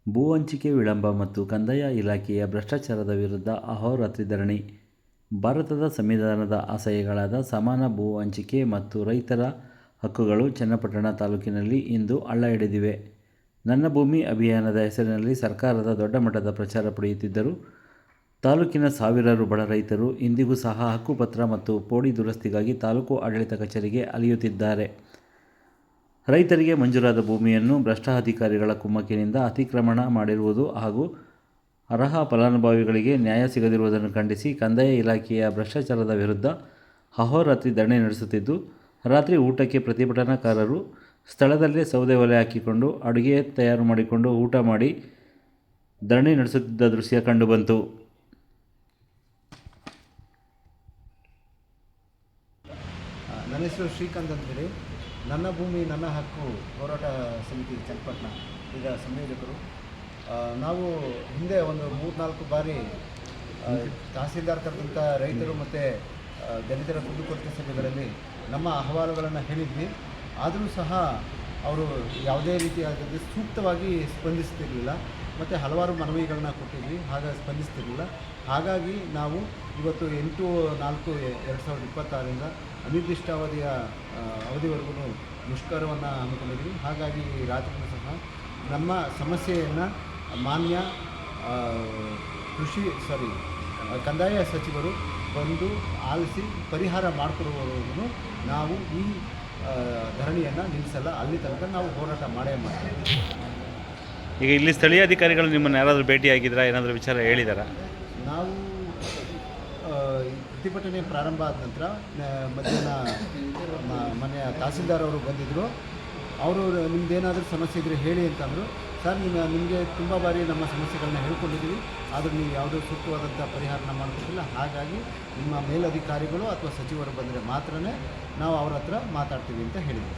ಭೂ ಹಂಚಿಕೆ ವಿಳಂಬ ಮತ್ತು ಕಂದಾಯ ಇಲಾಖೆಯ ಭ್ರಷ್ಟಾಚಾರದ ವಿರುದ್ಧ ಅಹೋರಾತ್ರಿ ಧರಣಿ. ಭಾರತದ ಸಂವಿಧಾನದ ಆಶಯಗಳಾದ ಸಮಾನ ಭೂ ಹಂಚಿಕೆ ಮತ್ತು ರೈತರ ಹಕ್ಕುಗಳು ಚನ್ನಪಟ್ಟಣ ತಾಲೂಕಿನಲ್ಲಿ ಇಂದು ಹಳ್ಳ ಹಿಡಿದಿವೆ. ನನ್ನ ಭೂಮಿ ಅಭಿಯಾನದ ಹೆಸರಿನಲ್ಲಿ ಸರ್ಕಾರದ ದೊಡ್ಡ ಮಟ್ಟದ ಪ್ರಚಾರ ಪಡೆಯುತ್ತಿದ್ದರೂ ತಾಲೂಕಿನ ಸಾವಿರಾರು ಬಡ ರೈತರು ಇಂದಿಗೂ ಸಹ ಹಕ್ಕುಪತ್ರ ಮತ್ತು ಪೋಡಿ ದುರಸ್ತಿಗಾಗಿ ತಾಲೂಕು ಆಡಳಿತ ಕಚೇರಿಗೆ ಅಲೆಯುತ್ತಿದ್ದಾರೆ. ರೈತರಿಗೆ ಮಂಜೂರಾದ ಭೂಮಿಯನ್ನು ಭ್ರಷ್ಟ ಅಧಿಕಾರಿಗಳ ಕುಮ್ಮಕ್ಕಿನಿಂದ ಅತಿಕ್ರಮಣ ಮಾಡಿರುವುದು ಹಾಗೂ ಅರ್ಹ ಫಲಾನುಭವಿಗಳಿಗೆ ನ್ಯಾಯ ಸಿಗದಿರುವುದನ್ನು ಖಂಡಿಸಿ ಕಂದಾಯ ಇಲಾಖೆಯ ಭ್ರಷ್ಟಾಚಾರದ ವಿರುದ್ಧ ಅಹೋರಾತ್ರಿ ಧರಣಿ ನಡೆಸುತ್ತಿದ್ದು, ರಾತ್ರಿ ಊಟಕ್ಕೆ ಪ್ರತಿಭಟನಾಕಾರರು ಸ್ಥಳದಲ್ಲೇ ಸೌದೆ ಒಲೆ ಹಾಕಿಕೊಂಡು ಅಡುಗೆ ತಯಾರು ಮಾಡಿಕೊಂಡು ಊಟ ಮಾಡಿ ಧರಣಿ ನಡೆಸುತ್ತಿದ್ದ ದೃಶ್ಯ ಕಂಡುಬಂತು. ನನ್ನ ಹೆಸರು ಶ್ರೀಕಾಂತ್ ಅಂತೇಳಿ. ನನ್ನ ಭೂಮಿ ನನ್ನ ಹಕ್ಕು ಹೋರಾಟ ಸಮಿತಿ ಚನ್ನಪಟ್ಟಣ ಈಗ ಸಂಯೋಜಕರು. ನಾವು ಹಿಂದೆ ಒಂದು 3-4 ಬಾರಿ ತಹಸೀಲ್ದಾರ್ ಕರೆದಂಥ ರೈತರು ಮತ್ತು ದಲಿತರ ಕುಂದುಕೊರತೆ ಸಭೆಗಳಲ್ಲಿ ನಮ್ಮ ಅಹವಾಲುಗಳನ್ನು ಹೇಳಿದ್ವಿ. ಆದರೂ ಸಹ ಅವರು ಯಾವುದೇ ರೀತಿಯಾದ ಸೂಕ್ತವಾಗಿ ಸ್ಪಂದಿಸ್ತಿರಲಿಲ್ಲ ಮತ್ತು ಹಲವಾರು ಮನವಿಗಳನ್ನ ಕೊಟ್ಟಿದ್ವಿ, ಹಾಗಾಗಿ ಸ್ಪಂದಿಸ್ತಿರಲಿಲ್ಲ. ಹಾಗಾಗಿ ನಾವು ಇವತ್ತು 8/4/2026 ಅನಿರ್ದಿಷ್ಟಾವಧಿಯ ಅವಧಿವರೆಗೂ ಮುಷ್ಕರವನ್ನು ಹಮ್ಮಿಕೊಂಡಿದ್ವಿ. ಹಾಗಾಗಿ ರಾತ್ರಿಯೂ ಸಹ ನಮ್ಮ ಸಮಸ್ಯೆಯನ್ನು ಮಾನ್ಯ ಕಂದಾಯ ಸಚಿವರು ಬಂದು ಆಲಿಸಿ ಪರಿಹಾರ ಮಾಡಿಕೊಡುವವರೆಗೂ ನಾವು ಈ ಧರಣಿಯನ್ನು ನಿಲ್ಲಿಸಲ್ಲ. ಅಲ್ಲಿ ತನಕ ನಾವು ಹೋರಾಟ ಮಾಡೇ ಮಾಡ್ತೀವಿ. ಈಗ ಇಲ್ಲಿ ಸ್ಥಳೀಯ ಅಧಿಕಾರಿಗಳು ನಿಮ್ಮನ್ನು ಯಾರಾದರೂ ಭೇಟಿಯಾಗಿದ್ರಾ? ಏನಾದರೂ ವಿಚಾರ ಹೇಳಿದಾರಾ? ನಾವು ಪ್ರತಿಭಟನೆ ಪ್ರಾರಂಭ ಆದ ನಂತರ ಮಧ್ಯಾಹ್ನ ಮನೆಯ ತಹಸೀಲ್ದಾರ್ ಅವರು ಬಂದಿದ್ದರು. ಅವರು ನಿಮ್ಮದೇನಾದರೂ ಸಮಸ್ಯೆ ಇದ್ದರೆ ಹೇಳಿ ಅಂತಂದರು. ಸರ್, ನಿಮಗೆ ತುಂಬ ಬಾರಿ ನಮ್ಮ ಸಮಸ್ಯೆಗಳನ್ನ ಹೇಳ್ಕೊಂಡಿದ್ದೀವಿ, ಆದರೂ ನೀವು ಯಾವುದೋ ಸೂಕ್ತವಾದಂಥ ಪರಿಹಾರನ ಮಾಡಿಕೊಟ್ಟಿಲ್ಲ. ಹಾಗಾಗಿ ನಿಮ್ಮ ಮೇಲಧಿಕಾರಿಗಳು ಅಥವಾ ಸಚಿವರು ಬಂದರೆ ಮಾತ್ರ ನಾವು ಅವ್ರ ಹತ್ರ ಮಾತಾಡ್ತೀವಿ ಅಂತ ಹೇಳಿದ್ವಿ.